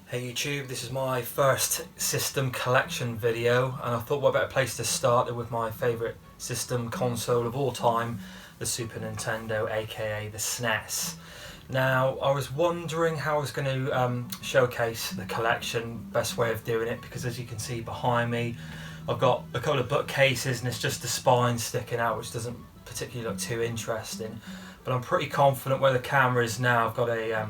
Hey YouTube, this is my first system collection video, and I thought what better place to start than with my favourite system console of all time, the Super Nintendo, aka the SNES. Now, I was wondering how I was going to showcase the collection, best way of doing it, because as you can see behind me, I've got a couple of bookcases and it's just the spine sticking out, which doesn't particularly look too interesting. But I'm pretty confident where the camera is now. I've got a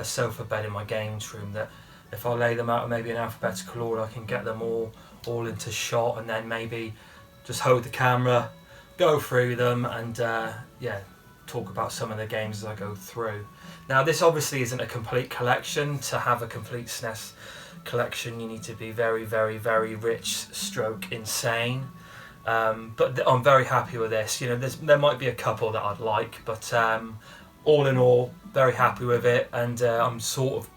sofa bed in my games room that if I lay them out in maybe in alphabetical order, I can get them all into shot, and then maybe just hold the camera, go through them, and yeah, talk about some of the games as I go through. Now, this obviously isn't a complete collection. To have a complete SNES collection, you need to be very, very, very rich stroke insane. But I'm very happy with this. You know, there might be a couple that I'd like, but all in all, very happy with it, and I'm sort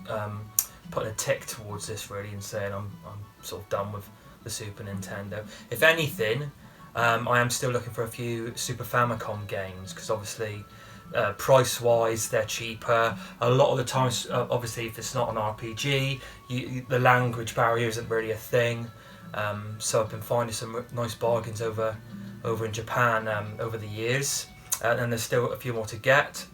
of putting a tick towards this really and saying I'm sort of done with the Super Nintendo. If anything, I am still looking for a few Super Famicom games, because obviously price wise they're cheaper. A lot of the times, obviously if it's not an RPG, the language barrier isn't really a thing. So I've been finding some nice bargains over in Japan over the years, and there's still a few more to get.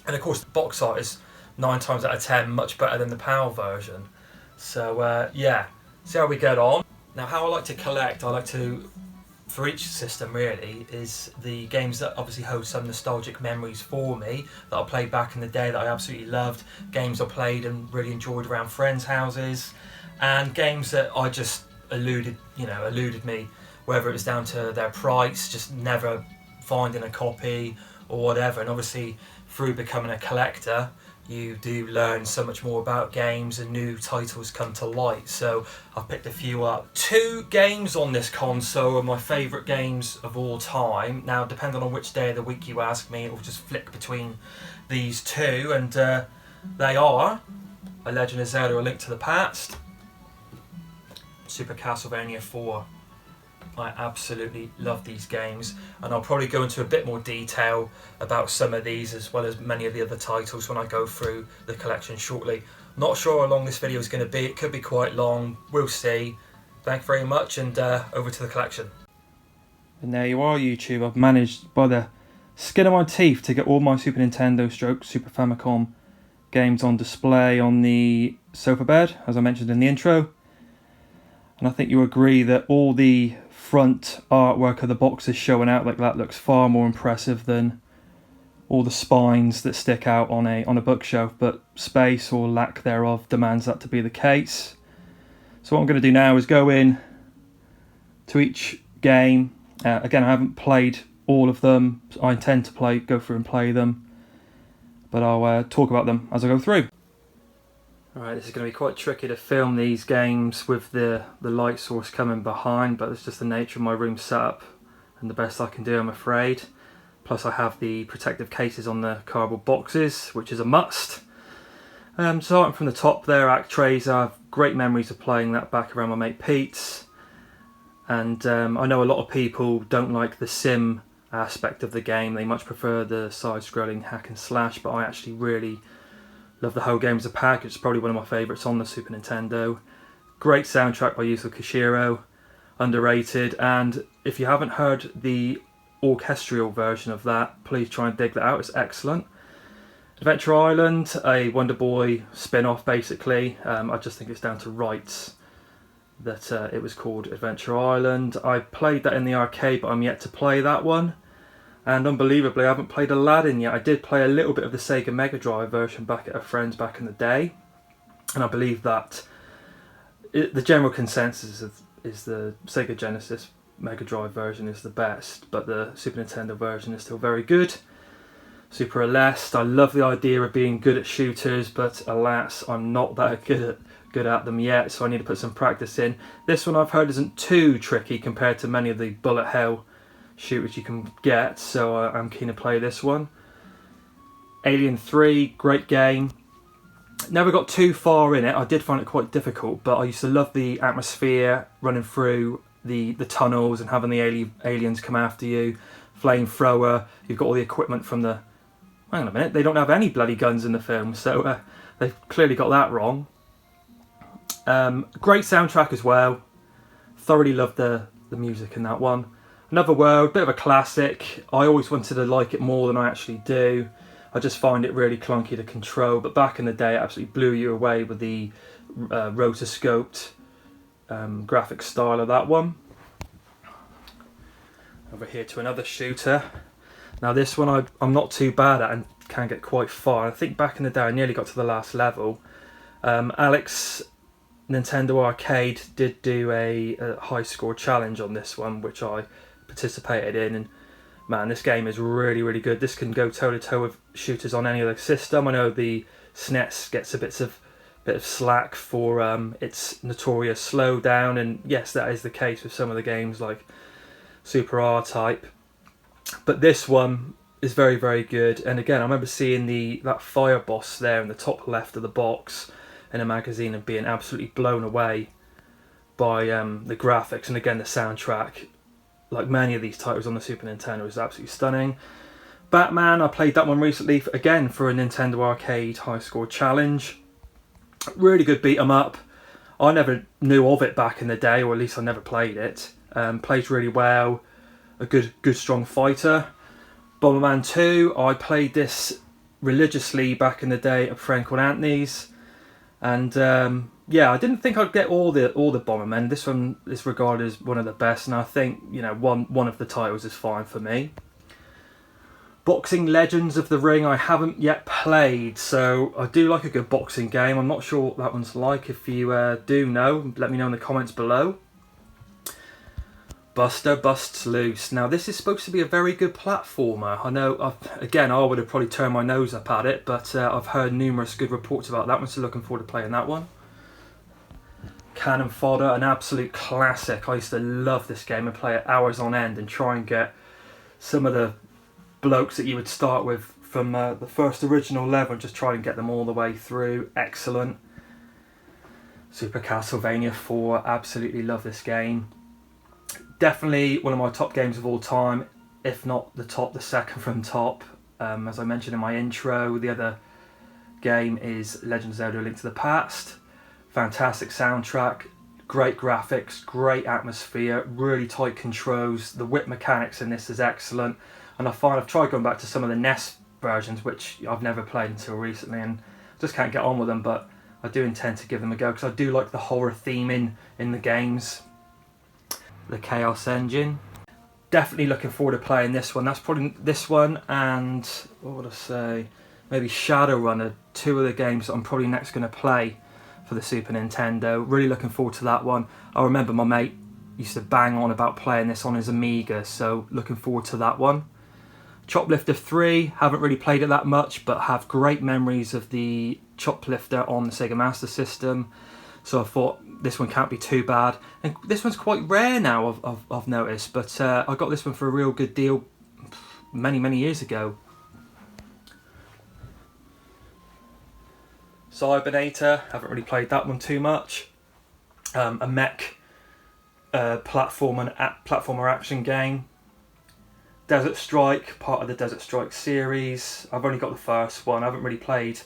And of course the box art is 9 times out of 10 much better than the PAL version. So yeah, see how we get on. Now, how I like to collect, I like to, for each system really, is the games that obviously hold some nostalgic memories for me, that I played back in the day that I absolutely loved, games I played and really enjoyed around friends' houses, and games that I just eluded me, whether it was down to their price, just never finding a copy or whatever. And obviously through becoming a collector, you do learn so much more about games and new titles come to light. So I've picked a few up. 2 games on this console are my favourite games of all time. Now, depending on which day of the week you ask me, it will just flick between these 2, and they are A Legend of Zelda: A Link to the Past, Super Castlevania 4. I absolutely love these games, and I'll probably go into a bit more detail about some of these as well as many of the other titles when I go through the collection shortly. Not sure how long this video is going to be. It could be quite long. We'll see. Thank you very much, and over to the collection. And there you are, YouTube. I've managed by the skin of my teeth to get all my Super Nintendo / Super Famicom games on display on the sofa bed, as I mentioned in the intro. And I think you agree that all the front artwork of the boxes showing out like that looks far more impressive than all the spines that stick out on a bookshelf, but space or lack thereof demands that to be the case. So what I'm going to do now is go in to each game. Again, I haven't played all of them. I intend to go through and play them, but I'll talk about them as I go through. Alright, this is going to be quite tricky to film these games with the light source coming behind, but it's just the nature of my room setup and the best I can do, I'm afraid. Plus I have the protective cases on the cardboard boxes, which is a must. Starting from the top there, ActRaiser, I have great memories of playing that back around my mate Pete's. And I know a lot of people don't like the sim aspect of the game, they much prefer the side-scrolling hack and slash, but I actually really love the whole game as a package. It's probably one of my favourites on the Super Nintendo. Great soundtrack by Yuzo Koshiro, underrated, and if you haven't heard the orchestral version of that, please try and dig that out, it's excellent. Adventure Island, a Wonder Boy spin-off basically. I just think it's down to rights that it was called Adventure Island. I played that in the arcade, but I'm yet to play that one. And unbelievably, I haven't played Aladdin yet. I did play a little bit of the Sega Mega Drive version back at a friend's back in the day, and I believe that the general consensus is the Sega Genesis Mega Drive version is the best, but the Super Nintendo version is still very good. Super Aleste, I love the idea of being good at shooters, but alas, I'm not that good at them yet, so I need to put some practice in. This one I've heard isn't too tricky compared to many of the bullet hell shooters you can get, so I'm keen to play this one. Alien 3, great game. Never got too far in it. I did find it quite difficult, but I used to love the atmosphere, running through the tunnels and having the aliens come after you. Flamethrower, you've got all the equipment from the... Hang on a minute, they don't have any bloody guns in the film, so they've clearly got that wrong. Great soundtrack as well. Thoroughly loved the music in that one. Another World, bit of a classic. I always wanted to like it more than I actually do. I just find it really clunky to control, but back in the day it absolutely blew you away with the rotoscoped graphic style of that one. Over here to another shooter. Now this one I'm not too bad at and can get quite far. I think back in the day I nearly got to the last level. Alex Nintendo Arcade did do a high score challenge on this one, which I participated in, and man, this game is really, really good. This can go toe to toe with shooters on any other system. I know the SNES gets a bit of slack for its notorious slowdown, and yes, that is the case with some of the games like Super R-Type. But this one is very, very good. And again, I remember seeing that fire boss there in the top left of the box in a magazine and being absolutely blown away by the graphics, and again the soundtrack. Like many of these titles on the Super Nintendo, is absolutely stunning. Batman, I played that one recently again for a Nintendo Arcade high score challenge. Really good beat 'em up. I never knew of it back in the day, or at least I never played it. Plays really well. A good strong fighter. Bomberman 2, I played this religiously back in the day at a friend called Anthony's, and yeah, I didn't think I'd get all the Bombermen. This one is regarded as one of the best, and I think, you know, one of the titles is fine for me. Boxing Legends of the Ring I haven't yet played, so I do like a good boxing game. I'm not sure what that one's like. If you do know, let me know in the comments below. Buster Busts Loose. Now this is supposed to be a very good platformer. I know, again, I would have probably turned my nose up at it, but I've heard numerous good reports about that one, so looking forward to playing that one. Cannon Fodder, an absolute classic. I used to love this game and play it hours on end and try and get some of the blokes that you would start with from the first original level and just try and get them all the way through. Excellent. Super Castlevania 4, absolutely love this game. Definitely one of my top games of all time, if not the top, the second from top. As I mentioned in my intro, the other game is Legend of Zelda: A Link to the Past. Fantastic soundtrack, great graphics, great atmosphere, really tight controls. The whip mechanics in this is excellent, and I find I've tried going back to some of the NES versions, which I've never played until recently, and just can't get on with them, but I do intend to give them a go because I do like the horror theme in the games. The Chaos Engine. Definitely looking forward to playing this one. That's probably this one and, what would I say, maybe Shadowrunner, two of the games that I'm probably next going to play for the Super Nintendo. Really looking forward to that one. I remember my mate used to bang on about playing this on his Amiga, so looking forward to that one. Choplifter 3, haven't really played it that much, but have great memories of the Choplifter on the Sega Master System, so I thought this one can't be too bad. And this one's quite rare now, I've noticed, but I got this one for a real good deal many years ago. Cybernator, haven't really played that one too much. A mech platformer action game. Desert Strike, part of the Desert Strike series. I've only got the first one. I haven't really played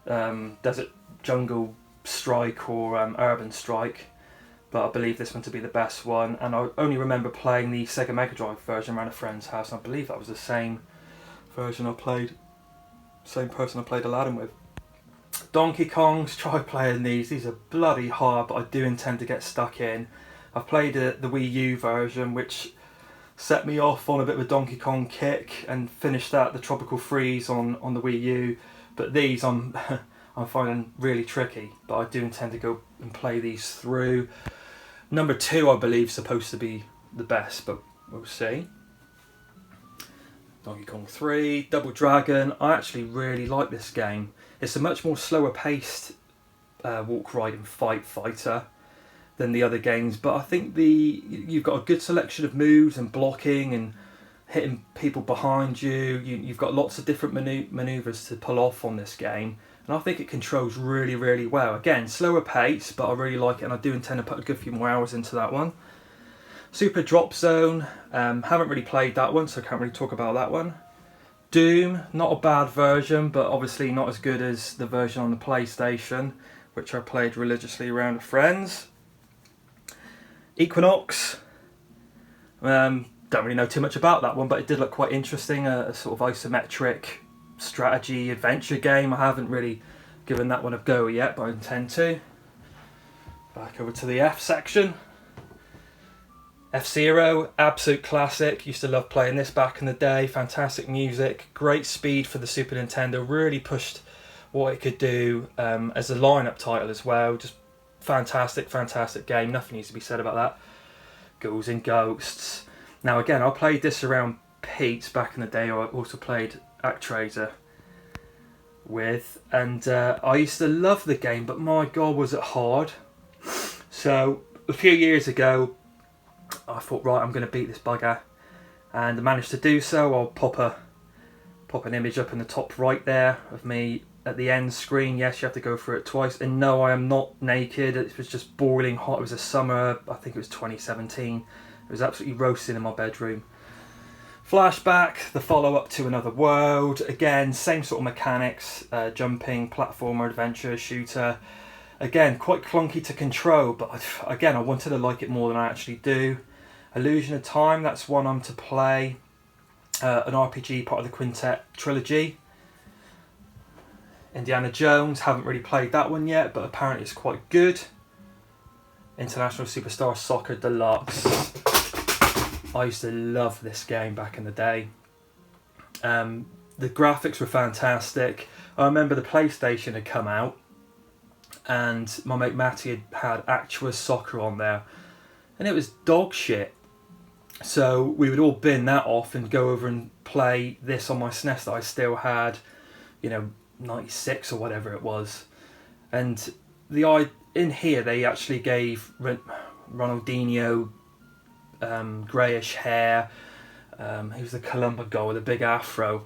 Desert Jungle Strike or Urban Strike, but I believe this one to be the best one. And I only remember playing the Sega Mega Drive version around a friend's house, and I believe that was the same version I played, same person I played Aladdin with. Donkey Kongs, try playing these. These are bloody hard, but I do intend to get stuck in. I've played the Wii U version, which set me off on a bit of a Donkey Kong kick, and finished that, the Tropical Freeze, on the Wii U. But these I'm finding really tricky, but I do intend to go and play these through. Number 2, I believe, is supposed to be the best, but we'll see. Donkey Kong 3, Double Dragon. I actually really like this game. It's a much more slower paced walk, ride and fighter than the other games, but I think you've got a good selection of moves and blocking and hitting people behind you. You've got lots of different manoeuvres to pull off on this game, and I think it controls really well. Again, slower pace, but I really like it, and I do intend to put a good few more hours into that one. Super Drop Zone, haven't really played that one, so I can't really talk about that one. Doom, not a bad version, but obviously not as good as the version on the PlayStation. which I played religiously around with friends. Equinox. Don't really know too much about that one, but it did look quite interesting. A sort of isometric strategy adventure game. I haven't really given that one a go yet, but I intend to. Back over to the F section. F-Zero, absolute classic. Used to love playing this back in the day. Fantastic music, great speed for the Super Nintendo. Really pushed what it could do as a lineup title as well. Just fantastic game. Nothing needs to be said about that. Ghouls and Ghosts. Now again, I played this around Pete's back in the day. I also played Actraiser with, and I used to love the game, but my god was it hard. So a few years ago I thought, right, I'm going to beat this bugger, and I managed to do so. I'll pop an image up in the top right there of me at the end screen. Yes, you have to go through it twice, and no, I am not naked. It was just boiling hot. It was a summer, I think it was 2017. It was absolutely roasting in my bedroom. Flashback, the follow-up to Another World. Again, same sort of mechanics, jumping, platformer, adventure, shooter. Again, quite clunky to control, but again, I wanted to like it more than I actually do. Illusion of Time, that's one I'm to play. An RPG, part of the Quintet trilogy. Indiana Jones, haven't really played that one yet, but apparently it's quite good. International Superstar Soccer Deluxe. I used to love this game back in the day. The graphics were fantastic. I remember the PlayStation had come out, and my mate Matty had Actua Soccer on there, and it was dog shit. So we would all bin that off and go over and play this on my SNES that I still had, 96 or whatever it was. And in here they actually gave Ronaldinho greyish hair. He was the Columba goal with a big afro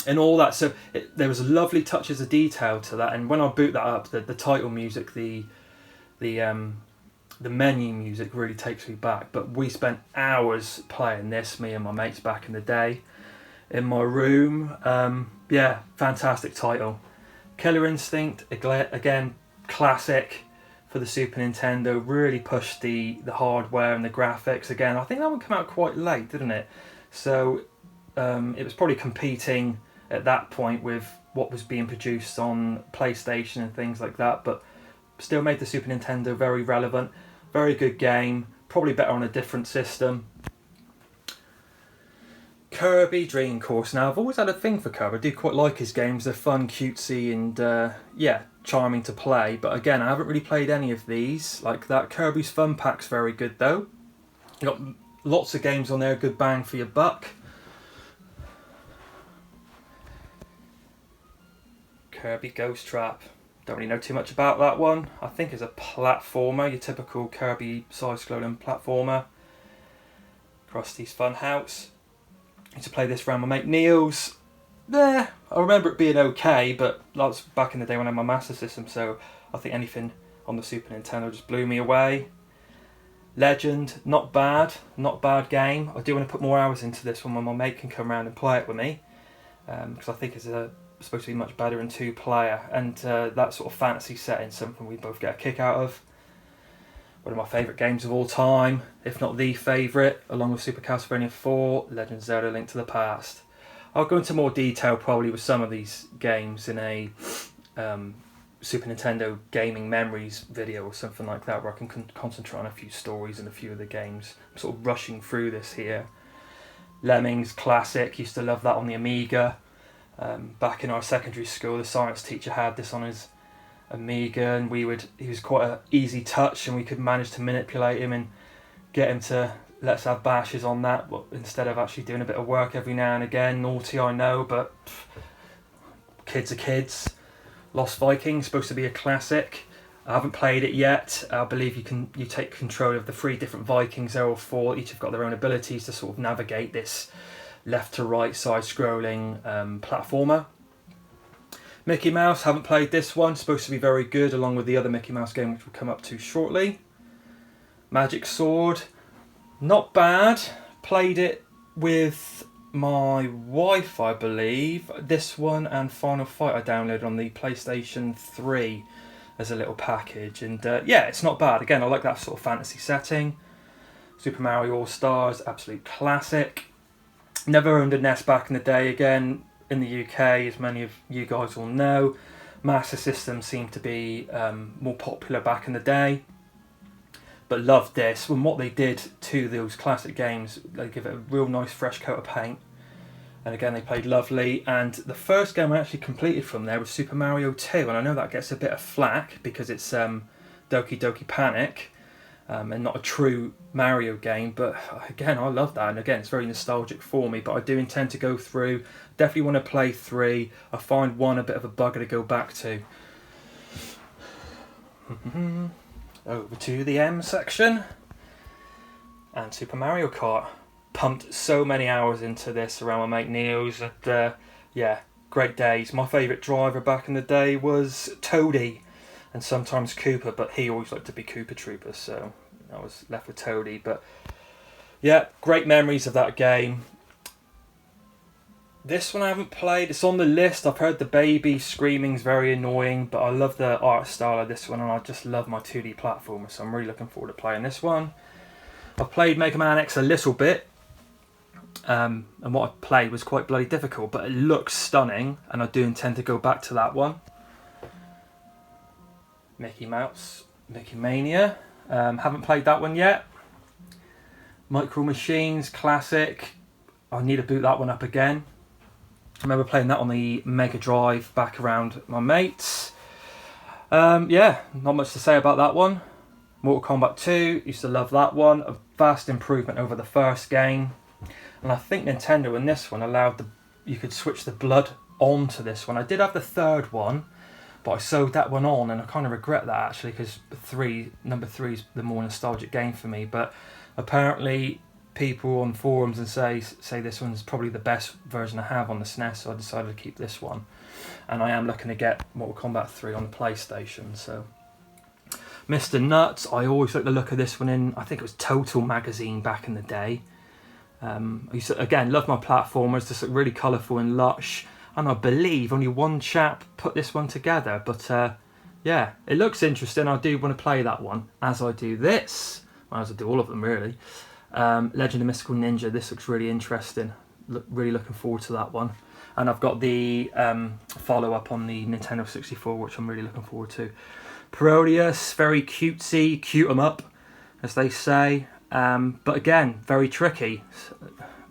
and all that. So there was lovely touches of detail to that. And when I boot that up, the title music, the menu music really takes me back. But we spent hours playing this, me and my mates back in the day, in my room. Yeah, fantastic title. Killer Instinct, again, classic for the Super Nintendo. Really pushed the hardware and the graphics. Again, I think that one came out quite late, didn't it? So it was probably competing at that point with what was being produced on PlayStation and things like that, but still made the Super Nintendo very relevant. Very good game, probably better on a different system. Kirby Dream Course. Now, I've always had a thing for Kirby. I do quite like his games. They're fun, cutesy, and yeah, charming to play. But again, I haven't really played any of these like that. Kirby's Fun Pack's very good though. You got lots of games on there, good bang for your buck. Kirby Ghost Trap. Don't really know too much about that one. I think it's a platformer, your typical Kirby side-scrolling platformer. Krusty's Funhouse. I used to play this around my mate Neil's. I remember it being okay, but that was back in the day when I had my Master System, so I think anything on the Super Nintendo just blew me away. Legend, not bad game. I do want to put more hours into this one when my mate can come around and play it with me, because I think it's supposed to be much better in 2-player, and that sort of fantasy setting, something we both get a kick out of. One of my favourite games of all time, if not the favourite, along with Super Castlevania 4, Legend of Zelda: Link to the Past. I'll go into more detail probably with some of these games in a Super Nintendo gaming memories video or something like that, where I can concentrate on a few stories and a few of the games. I'm sort of rushing through this here. Lemmings, classic, used to love that on the Amiga. Back in our secondary school, the science teacher had this on his Amiga, and he was quite an easy touch, and we could manage to manipulate him and get him to let us have bashes on that, but instead of actually doing a bit of work every now and again. Naughty, I know, but kids are kids. Lost Vikings, supposed to be a classic. I haven't played it yet. I believe you take control of the 3 different Vikings. They're all 4. Each have got their own abilities to sort of navigate this left to right side scrolling platformer. Mickey Mouse, haven't played this one. Supposed to be very good, along with the other Mickey Mouse game, which we'll come up to shortly. Magic Sword, not bad. Played it with my wife, I believe. This one and Final Fight I downloaded on the PlayStation 3 as a little package. And yeah, it's not bad. Again, I like that sort of fantasy setting. Super Mario All-Stars, absolute classic. Never owned a NES back in the day. Again, in the UK, as many of you guys will know, Master Systems seemed to be more popular back in the day. But loved this. And what they did to those classic games, they give it a real nice fresh coat of paint. And again, they played lovely. And the first game I actually completed from there was Super Mario 2. And I know that gets a bit of flack because it's Doki Doki Panic and not a true Mario game. But again, I love that. And again, it's very nostalgic for me. But I do intend to go through. Definitely want to play 3. I find 1 a bit of a bugger to go back to. Over to the M section. And Super Mario Kart. Pumped so many hours into this around my mate Neil's, and yeah, great days. My favourite driver back in the day was Toadie, and sometimes Cooper, but he always liked to be Cooper Trooper, so I was left with Toadie. But yeah, great memories of that game. This one I haven't played. It's on the list. I've heard the baby screaming's very annoying, but I love the art style of this one, and I just love my 2D platformer, so I'm really looking forward to playing this one. I've played Mega Man X a little bit. And what I played was quite bloody difficult, but it looks stunning, and I do intend to go back to that one. Mickey Mouse, Mickey Mania. Haven't played that one yet. Micro Machines, classic. I need to boot that one up again. I remember playing that on the Mega Drive back around my mates. Yeah, not much to say about that one. Mortal Kombat 2, used to love that one. A vast improvement over the first game. And I think Nintendo in this one allowed you could switch the blood onto this one. I did have the third one, but I sewed that one on, and I kind of regret that actually, because number 3 is the more nostalgic game for me. But apparently people on forums and say this one's probably the best version I have on the SNES, so I decided to keep this one. And I am looking to get Mortal Kombat 3 on the PlayStation. So Mr. Nuts, I always like the look of this one in, I think it was Total magazine back in the day. I used to, again, love my platformers, just look really colourful and lush, and I believe only one chap put this one together, but yeah, it looks interesting. I do want to play that one, as I do this, well, as I do all of them really. Legend of Mystical Ninja, this looks really interesting, really looking forward to that one. And I've got the follow-up on the Nintendo 64, which I'm really looking forward to. Parodius, very cutesy, cute 'em up, as they say. But again, very tricky.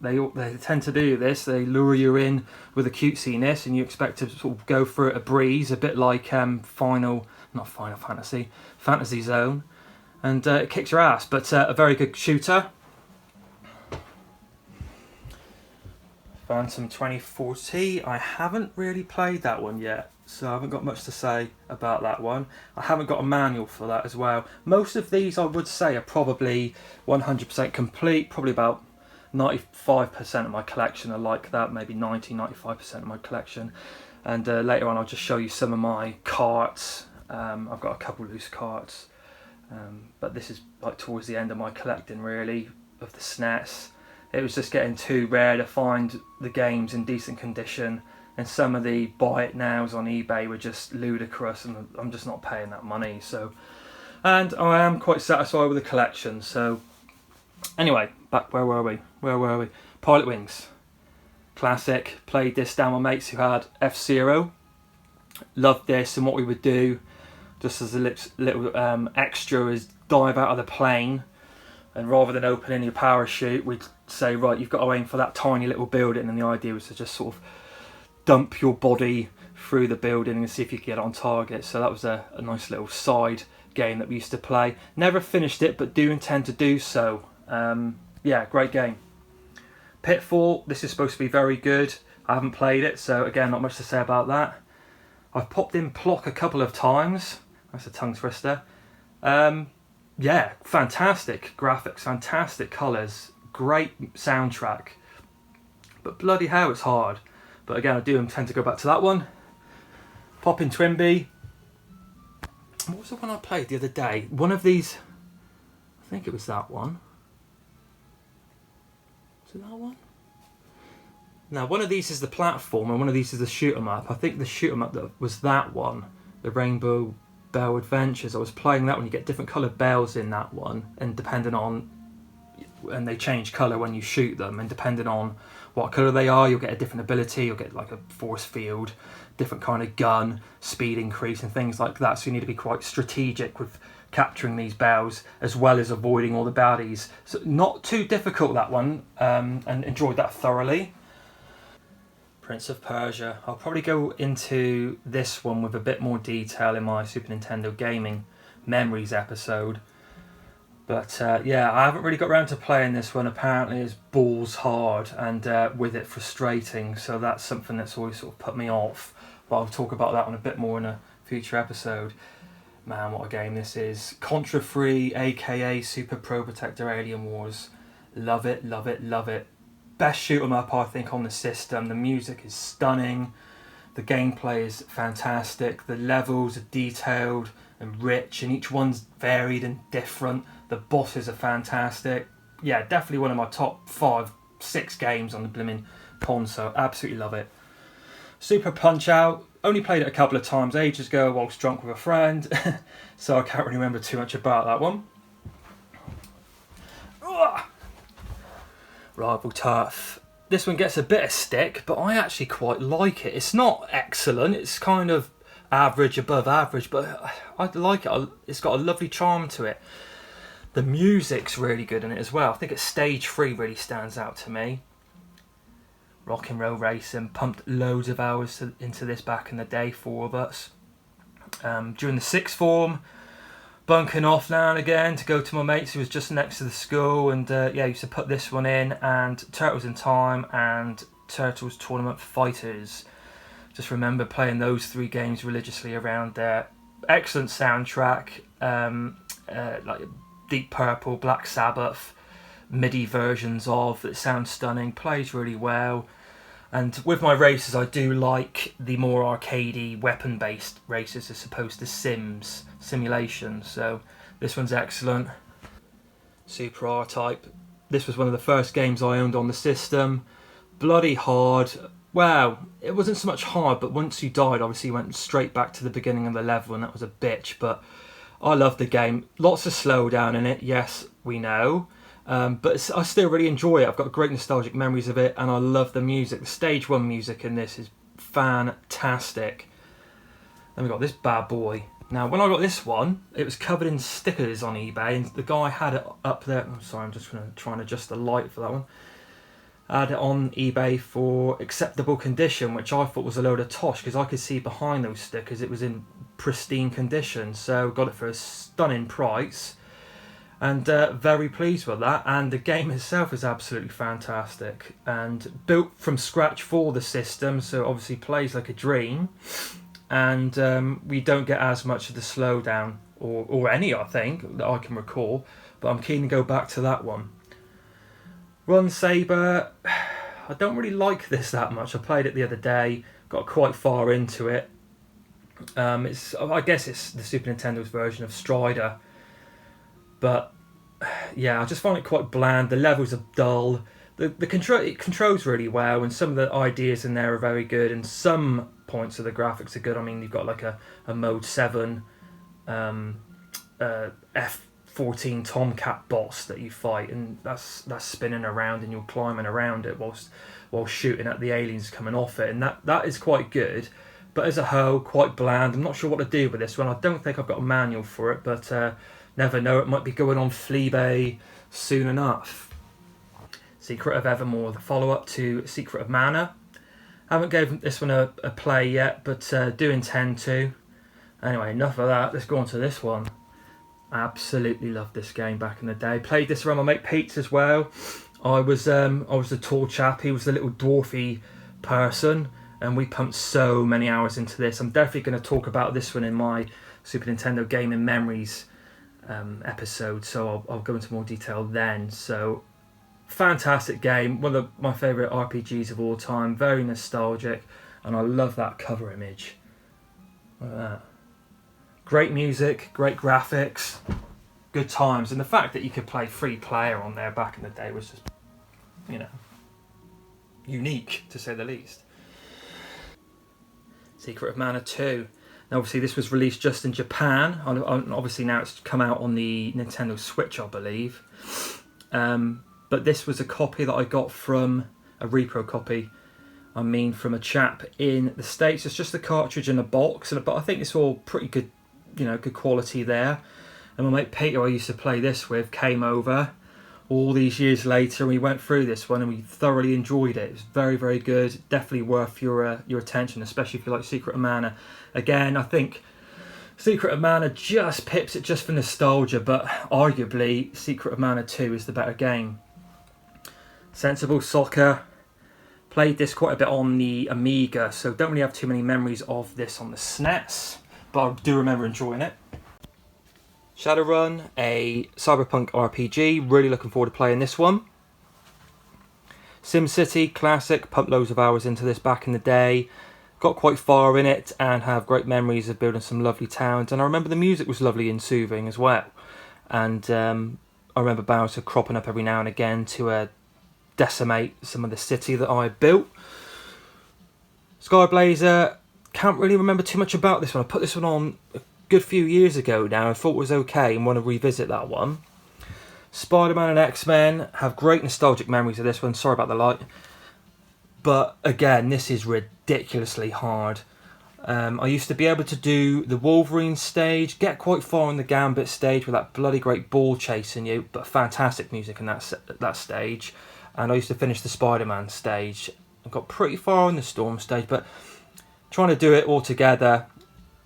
They tend to do this. They lure you in with a cutesiness, and you expect to sort of go for it a breeze, a bit like Final Fantasy, Fantasy Zone, and it kicks your ass. But a very good shooter. Phantom 2040. I haven't really played that one yet, so I haven't got much to say about that one. I haven't got a manual for that as well. Most of these I would say are probably 100% complete, probably about 95% of my collection are like that, maybe 95% of my collection. And later on I'll just show you some of my carts. I've got a couple loose carts, but this is like towards the end of my collecting really, of the SNES. It was just getting too rare to find the games in decent condition, and some of the buy it nows on eBay were just ludicrous, and I'm just not paying that money. So, and I am quite satisfied with the collection. So anyway, back where were we? Pilot Wings, classic. Played this down my mates who had F-Zero. Loved this, and what we would do just as a little extra is dive out of the plane, and rather than opening your parachute, we'd say, right, you've got to aim for that tiny little building, and the idea was to just sort of dump your body through the building and see if you could get it on target. So that was a nice little side game that we used to play. Never finished it, but do intend to do so. Yeah, great game. Pitfall, this is supposed to be very good. I haven't played it, so again, not much to say about that. I've popped in Plock a couple of times. That's a tongue twister. Yeah, fantastic graphics, fantastic colours, great soundtrack. But bloody hell, it's hard. But again, I do intend to go back to that one. Pop in Twinbee. What was the one I played the other day? One of these, I think it was that one. Was it that one? Now, one of these is the platform and one of these is the shoot 'em up. I think the shoot 'em up that was that one, the Rainbow Bell Adventures. I was playing that one. You get different coloured bells in that one, and they change colour when you shoot them, and depending on what colour they are, you'll get a different ability. You'll get like a force field, different kind of gun, speed increase, and things like that. So you need to be quite strategic with capturing these bells, as well as avoiding all the baddies. So not too difficult, that one, and enjoyed that thoroughly. Prince of Persia. I'll probably go into this one with a bit more detail in my Super Nintendo gaming memories episode. But yeah, I haven't really got around to playing this one. Apparently it's balls hard, and with it frustrating, so that's something that's always sort of put me off. But I'll talk about that one a bit more in a future episode. Man, what a game this is. Contra free, aka Super Pro Protector Alien Wars. Love it, love it, love it. Best shoot 'em up, I think, on the system. The music is stunning. The gameplay is fantastic. The levels are detailed and rich, and each one's varied and different. The bosses are fantastic. Yeah, definitely one of my top 5, 6 games on the blimmin' console. Absolutely love it. Super Punch-Out! Only played it a couple of times ages ago whilst drunk with a friend, so I can't really remember too much about that one. Rival Turf. This one gets a bit of stick, but I actually quite like it. It's not excellent, it's kind of average, above average, but I like it. It's got a lovely charm to it. The music's really good in it as well. I think it's Stage 3 really stands out to me. Rock and Roll Racing, pumped loads of hours into this back in the day, 4 of us. During the sixth form, bunking off now and again to go to my mates who was just next to the school, and yeah, used to put this one in, and Turtles in Time and Turtles Tournament Fighters. Just remember playing those 3 games religiously around there. Excellent soundtrack, like Deep Purple, Black Sabbath, MIDI versions of that sound stunning, plays really well. And with my races, I do like the more arcadey, weapon-based races as opposed to simulations. So this one's excellent. Super R-Type. This was one of the first games I owned on the system. Bloody hard. Wow, it wasn't so much hard, but once you died, obviously you went straight back to the beginning of the level, and that was a bitch. But I loved the game. Lots of slowdown in it, yes, we know. But I still really enjoy it. I've got great nostalgic memories of it, and I love the music. The Stage 1 music in this is fantastic. Then we got this bad boy. Now, when I got this one, it was covered in stickers on eBay, and the guy had it up there. I'm sorry, I'm just going to try and adjust the light for that one. I had it on eBay for acceptable condition, which I thought was a load of tosh, because I could see behind those stickers it was in pristine condition. So got it for a stunning price. And very pleased with that, and the game itself is absolutely fantastic and built from scratch for the system, so obviously plays like a dream, and we don't get as much of the slowdown or any, I think, that I can recall, but I'm keen to go back to that one. Run Saber, I don't really like this that much. I played it the other day, got quite far into it. I guess it's the Super Nintendo's version of Strider. But yeah, I just find it quite bland. The levels are dull. It controls really well, and some of the ideas in there are very good, and some points of the graphics are good. I mean, you've got like a Mode 7 F-14 Tomcat boss that you fight, and that's spinning around, and you're climbing around it while shooting at the aliens coming off it, and that is quite good. But as a whole, quite bland. I'm not sure what to do with this one. I don't think I've got a manual for it, but never know, it might be going on Fleabay soon enough. Secret of Evermore, the follow-up to Secret of Mana. Haven't given this one a play yet, but do intend to. Anyway, enough of that. Let's go on to this one. Absolutely loved this game back in the day. Played this around my mate Pete's as well. I was the tall chap. He was the little dwarfy person, and we pumped so many hours into this. I'm definitely going to talk about this one in my Super Nintendo gaming memories episode, so I'll go into more detail then. So fantastic game, one of my favourite RPGs of all time, very nostalgic, and I love that cover image. Look at that. Great music, great graphics, good times, and the fact that you could play free player on there back in the day was just, unique to say the least. Secret of Mana 2. obviously this was released just in Japan, and obviously now it's come out on the Nintendo Switch, I believe. But this was a copy that I got from a repro copy. I mean, from a chap in the States. It's just the cartridge in a box, but I think it's all pretty good, good quality there. And my mate Peter, I used to play this with, came over all these years later, and we went through this one, and we thoroughly enjoyed it. It was very, very good. Definitely worth your attention, especially if you like Secret of Mana. Again, I think Secret of Mana just pips it just for nostalgia, but arguably Secret of Mana 2 is the better game. Sensible Soccer. Played this quite a bit on the Amiga, so don't really have too many memories of this on the SNES, but I do remember enjoying it. Shadowrun, a cyberpunk RPG, really looking forward to playing this one. SimCity, classic, pumped loads of hours into this back in the day. Got quite far in it and have great memories of building some lovely towns, and I remember the music was lovely and soothing as well. And I remember Bowser cropping up every now and again to decimate some of the city that I built. Skyblazer, can't really remember too much about this one. I put this one on a good few years ago now. I thought it was okay and want to revisit that one. Spider-Man and X-Men, have great nostalgic memories of this one. Sorry about the light. But again, this is ridiculously hard. I used to be able to do the Wolverine stage, get quite far in the Gambit stage with that bloody great ball chasing you, but fantastic music in that stage. And I used to finish the Spider-Man stage. I got pretty far in the Storm stage, but trying to do it all together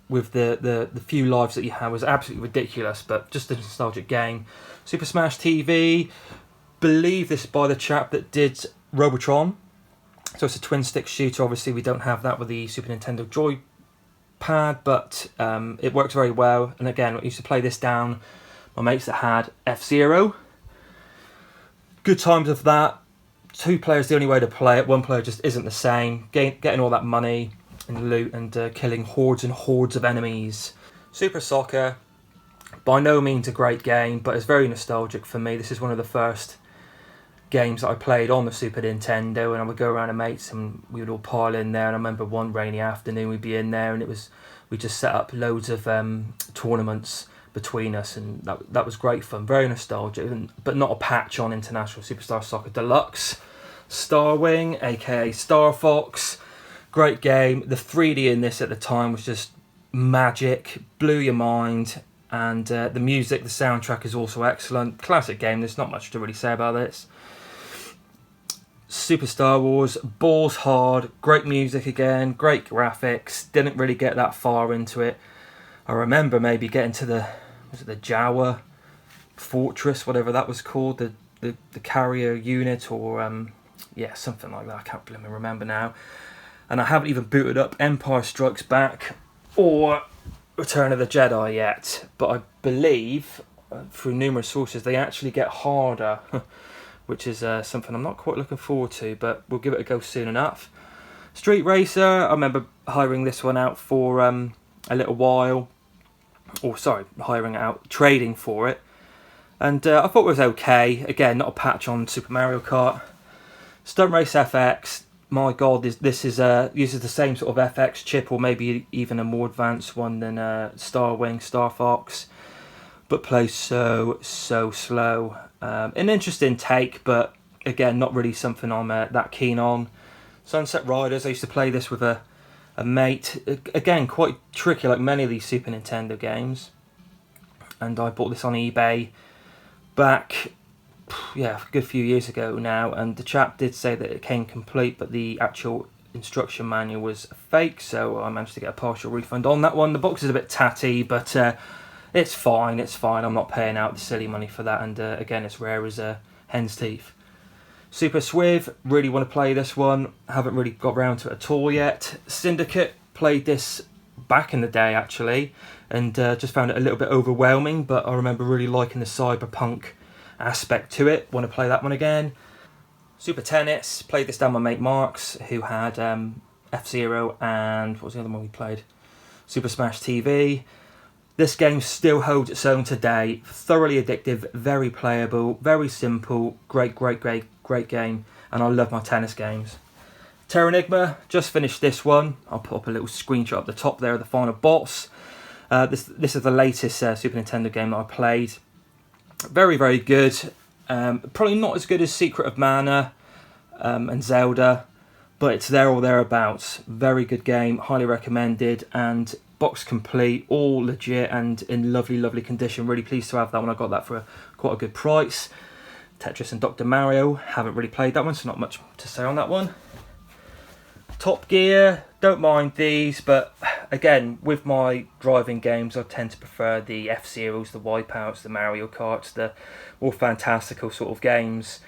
with the few lives that you had was absolutely ridiculous, but just a nostalgic game. Super Smash TV, believe this is by the chap that did Robotron. So it's a twin stick shooter. Obviously we don't have that with the Super Nintendo Joy-Pad, but it works very well. And again, I used to play this down my mates that had F-Zero. Good times of that. 2 players the only way to play it. 1 player just isn't the same. Getting all that money and loot and killing hordes and hordes of enemies. Super Soccer, by no means a great game, but it's very nostalgic for me. This is one of the first games that I played on the Super Nintendo, and I would go around to mates and we would all pile in there. And I remember one rainy afternoon we'd be in there, and we just set up loads of tournaments between us, and that was great fun. Very nostalgic, but not a patch on International Superstar Soccer Deluxe. Starwing, aka Star Fox, great game. The 3D in this at the time was just magic, blew your mind, and the music, the soundtrack is also excellent. Classic game, there's not much to really say about this. Super Star Wars, balls hard, great music again, great graphics, didn't really get that far into it. I remember maybe getting to the Jawa Fortress, whatever that was called, the carrier unit, or yeah, something like that. I can't really remember now. And I haven't even booted up Empire Strikes Back or Return of the Jedi yet, but I believe through numerous sources they actually get harder, which is something I'm not quite looking forward to, but we'll give it a go soon enough. Street Racer, I remember hiring this one out for a little while. Or sorry, hiring it out, trading for it, and I thought it was okay. Again, not a patch on Super Mario Kart. Stunt Race FX, my god, this uses the same sort of FX chip, or maybe even a more advanced one than Starwing, Star Fox, but plays so slow. An interesting take, but again, not really something I'm that keen on. Sunset Riders, I used to play this with a mate. Again, quite tricky like many of these Super Nintendo games. And I bought this on eBay back, yeah, a good few years ago now. And the chap did say that it came complete, but the actual instruction manual was fake. So I managed to get a partial refund on that one. The box is a bit tatty, but it's fine. It's fine. I'm not paying out the silly money for that. And again, it's rare as hen's teeth. Super Swiv, really want to play this one. Haven't really got round to it at all yet. Syndicate, played this back in the day actually, and just found it a little bit overwhelming, but I remember really liking the cyberpunk aspect to it. Want to play that one again. Super Tennis, played this down my mate Mark's, who had F-Zero and what was the other one we played? Super Smash TV. This game still holds its own today. Thoroughly addictive, very playable, very simple, great game, and I love my tennis games. Terranigma, just finished this one. I'll put up a little screenshot up the top there of the final boss. This is the latest Super Nintendo game that I played. Very, very good. Probably not as good as Secret of Mana and Zelda, but it's there or thereabouts. Very good game, highly recommended, and box complete, all legit and in lovely, lovely condition. Really pleased to have that one. I got that for quite a good price. Tetris and Dr. Mario, haven't really played that one, so not much to say on that one. Top Gear, don't mind these, but again, with my driving games, I tend to prefer the F-Zeros, the Wipeouts, the Mario Karts, the more fantastical sort of games.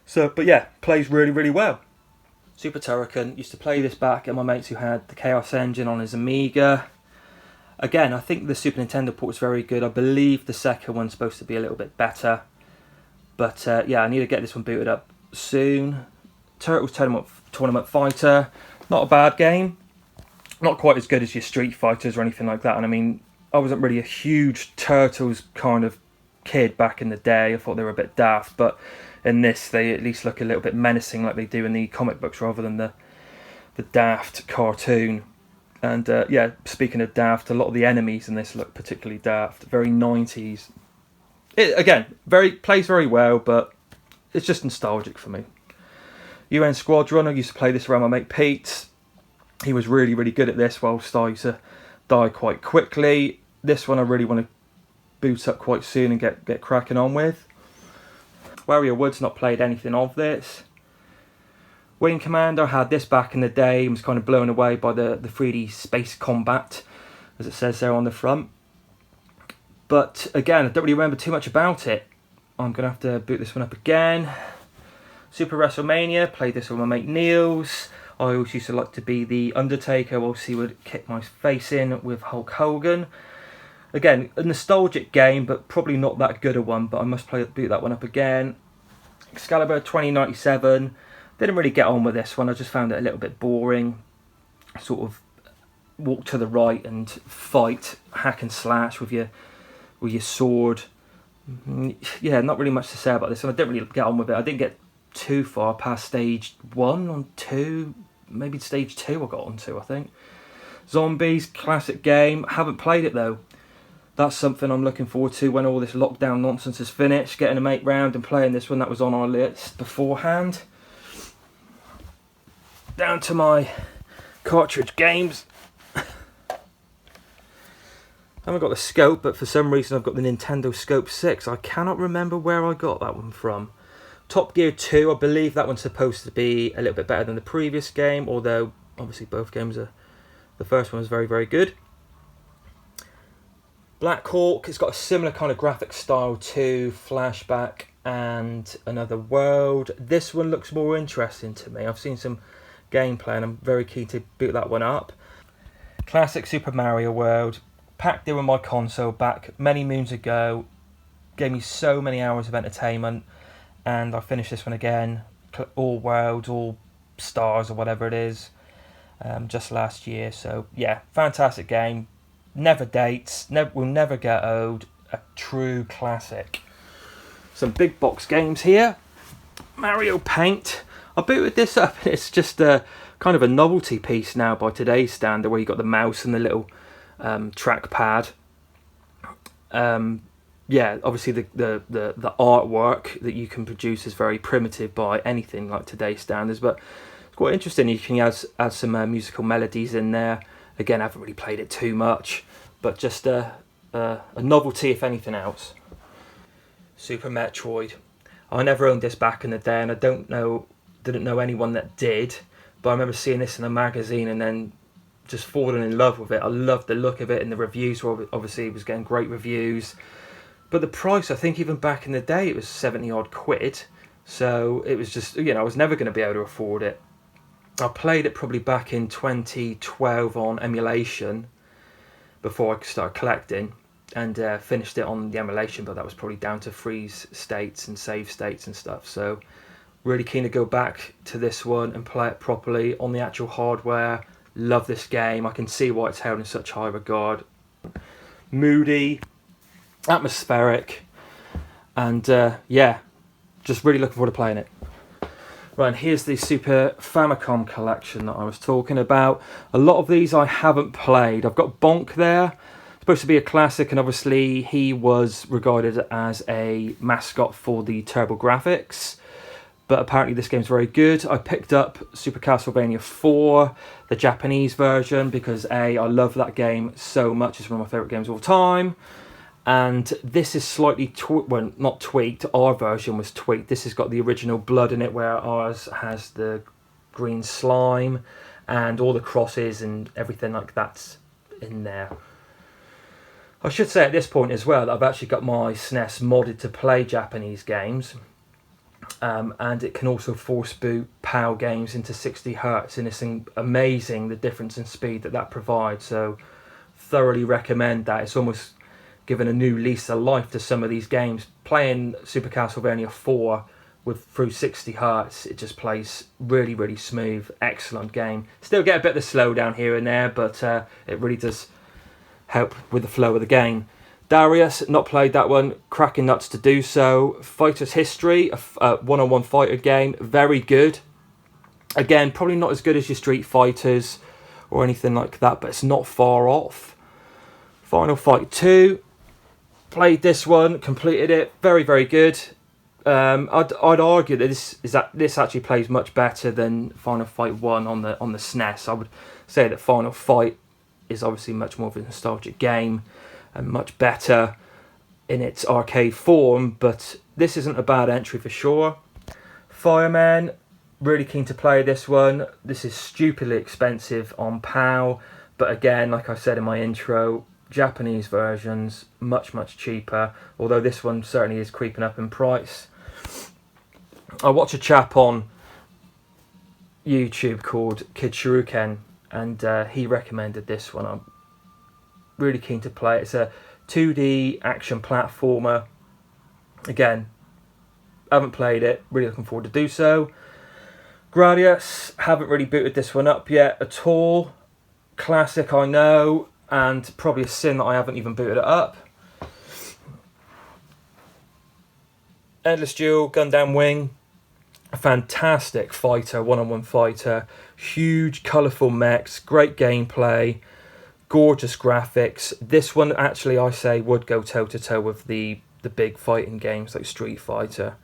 So, but yeah, plays really, really well. Super Turrican, used to play this back at my mates who had the Chaos Engine on his Amiga. Again, I think the Super Nintendo port was very good. I believe the second one's supposed to be a little bit better. But yeah, I need to get this one booted up soon. Turtles Tournament Fighter, not a bad game. Not quite as good as your Street Fighters or anything like that. And I mean, I wasn't really a huge Turtles kind of kid back in the day. I thought they were a bit daft, but in this they at least look a little bit menacing like they do in the comic books rather than the daft cartoon. And yeah, speaking of daft, a lot of the enemies in this look particularly daft, very 90s. It, again, plays very well, but it's just nostalgic for me. UN Squadron, I used to play this around my mate Pete. He was really, really good at this, whilst I used to die quite quickly. This one I really want to boot up quite soon and get cracking on with. Warrior Woods, not played anything of this. Wing Commander, I had this back in the day and was kind of blown away by the 3D space combat, as it says there on the front. But again, I don't really remember too much about it. I'm going to have to boot this one up again. Super WrestleMania, played this with my mate Niels. I always used to like to be the Undertaker whilst he would kick my face in with Hulk Hogan. Again, a nostalgic game, but probably not that good a one, but I must boot that one up again. Excalibur 2097, didn't really get on with this one. I just found it a little bit boring. Sort of walk to the right and fight, hack and slash with your sword. Yeah, not really much to say about this one. I didn't really get on with it. I didn't get too far past stage 1 on 2, maybe stage 2 I got onto, I think. Zombies, classic game, haven't played it though. That's something I'm looking forward to when all this lockdown nonsense is finished, getting a mate round and playing this one. That was on our list beforehand. Down to my cartridge games. I haven't got the Scope, but for some reason I've got the Nintendo Scope 6. I cannot remember where I got that one from. Top Gear 2, I believe that one's supposed to be a little bit better than the previous game, although obviously both games are... The first one was very, very good. Black Hawk, it's got a similar kind of graphic style to Flashback and Another World. This one looks more interesting to me. I've seen some gameplay and I'm very keen to boot that one up. Classic Super Mario World, packed in with my console back many moons ago. Gave me so many hours of entertainment. And I finished this one again, all worlds, all stars or whatever it is, just last year. So yeah, fantastic game, never dates, will never get old, a true classic. Some big box games here. Mario Paint, I booted this up, it's just a kind of a novelty piece now by today's standard, where you got the mouse and the little trackpad. Yeah, obviously the artwork that you can produce is very primitive by anything like today's standards, but it's quite interesting. You can add some musical melodies in there. Again, I haven't really played it too much, but just a novelty if anything else. Super Metroid. I never owned this back in the day, and I didn't know anyone that did, but I remember seeing this in a magazine and then just falling in love with it. I loved the look of it, and the reviews were obviously it was getting great reviews. But the price, I think even back in the day, it was 70 odd quid. So it was just, I was never going to be able to afford it. I played it probably back in 2012 on emulation before I started collecting, and finished it on the emulation, but that was probably down to freeze states and save states and stuff. So really keen to go back to this one and play it properly on the actual hardware. Love this game. I can see why it's held in such high regard. Moody, atmospheric, and yeah, just really looking forward to playing it. Right, and here's the Super Famicom collection that I was talking about. A lot of these I haven't played. I've got Bonk there, supposed to be a classic, and obviously he was regarded as a mascot for the TurboGrafx. But apparently this game's very good. I picked up Super Castlevania 4, the Japanese version, because I love that game so much. It's one of my favourite games of all time. And this is slightly, well, not tweaked. Our version was tweaked. This has got the original blood in it, where ours has the green slime and all the crosses and everything like that's in there. I should say at this point as well that I've actually got my SNES modded to play Japanese games. And it can also force boot PAL games into 60 Hz, and it's amazing the difference in speed that provides. So thoroughly recommend that. It's almost given a new lease of life to some of these games. Playing Super Castlevania 4 through 60 Hz, it just plays really, really smooth. Excellent game. Still get a bit of the slowdown here and there, but it really does help with the flow of the game. Darius, not played that one, cracking nuts to do so. Fighter's History, a one-on-one fighter game, very good. Again, probably not as good as your Street Fighters or anything like that, but it's not far off. Final Fight 2, played this one, completed it, very, very good. I'd argue that this actually plays much better than Final Fight 1 on the SNES. I would say that Final Fight is obviously much more of a nostalgic game and much better in its arcade form, but this isn't a bad entry for sure. Fireman, really keen to play this one. This is stupidly expensive on PAL, but again, like I said in my intro, Japanese versions much, much cheaper, although this one certainly is creeping up in price. I watch a chap on YouTube called Kid Shuriken, and he recommended this one. I'm really keen to play it. It's a 2D action platformer. Again, haven't played it, really looking forward to do so. Gradius, haven't really booted this one up yet at all. Classic, I know, and probably a sin that I haven't even booted it up. Endless Duel, Gundam Wing, a fantastic fighter, one-on-one fighter, huge, colourful mechs, great gameplay, gorgeous graphics. This one actually, I say, would go toe-to-toe with the big fighting games like Street Fighter.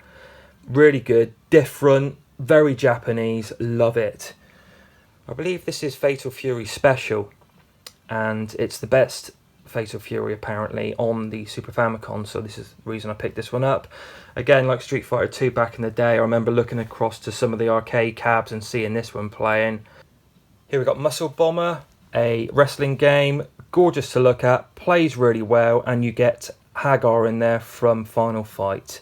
Really good, different, very Japanese, love it. I believe this is Fatal Fury Special, and it's the best Fatal Fury apparently on the Super Famicom, so this is the reason I picked this one up. Again, like Street Fighter 2 back in the day, I remember looking across to some of the arcade cabs and seeing this one playing. Here we got Muscle Bomber, a wrestling game, gorgeous to look at, plays really well, and you get Hagar in there from Final Fight.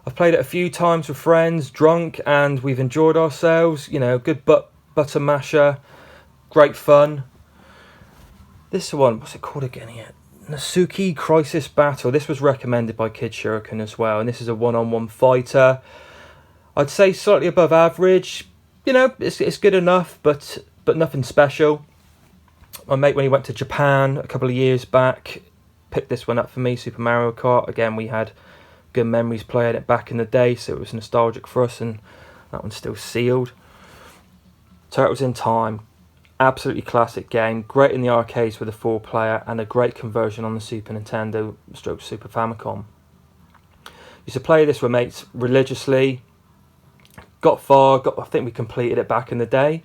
I've played it a few times with friends, drunk, and we've enjoyed ourselves. You know, good butter masher, great fun. This one, what's it called again here? Nasuki Crisis Battle. This was recommended by Kid Shuriken as well, and this is a one-on-one fighter. I'd say slightly above average. You know, it's good enough, but nothing special. My mate, when he went to Japan a couple of years back, picked this one up for me, Super Mario Kart. Again, we had good memories playing it back in the day, so it was nostalgic for us, and that one's still sealed. Turtles in Time, absolutely classic game, great in the arcades with a 4-player, and a great conversion on the Super Nintendo / Super Famicom. Used to play this with mates religiously, got far, I think we completed it back in the day.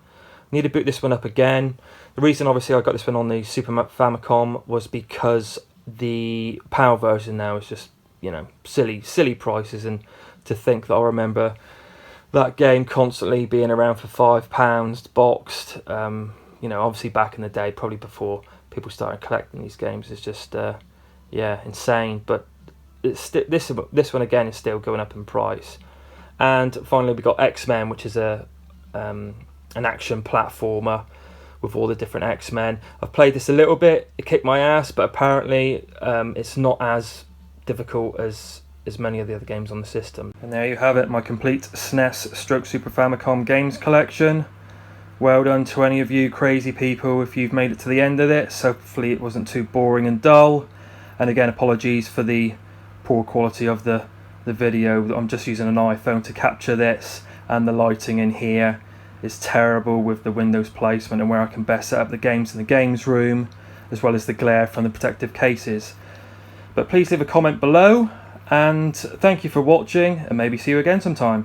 Need to boot this one up again. The reason obviously I got this one on the Super Famicom was because the PAL version now is just, you know, silly prices, and to think that I remember that game constantly being around for £5 boxed, you know, obviously back in the day, probably before people started collecting these games, is just insane. But it's this one again is still going up in price. And finally we got X-Men, which is an action platformer with all the different X-Men. I've played this a little bit, it kicked my ass, but apparently it's not as difficult as many of the other games on the system. And there you have it, my complete SNES / Super Famicom games collection. Well done to any of you crazy people if you've made it to the end of this. Hopefully it wasn't too boring and dull. And again, apologies for the poor quality of the video. I'm just using an iPhone to capture this, and the lighting in here is terrible with the Windows placement and where I can best set up the games in the games room, as well as the glare from the protective cases. But please leave a comment below, and thank you for watching, and maybe see you again sometime.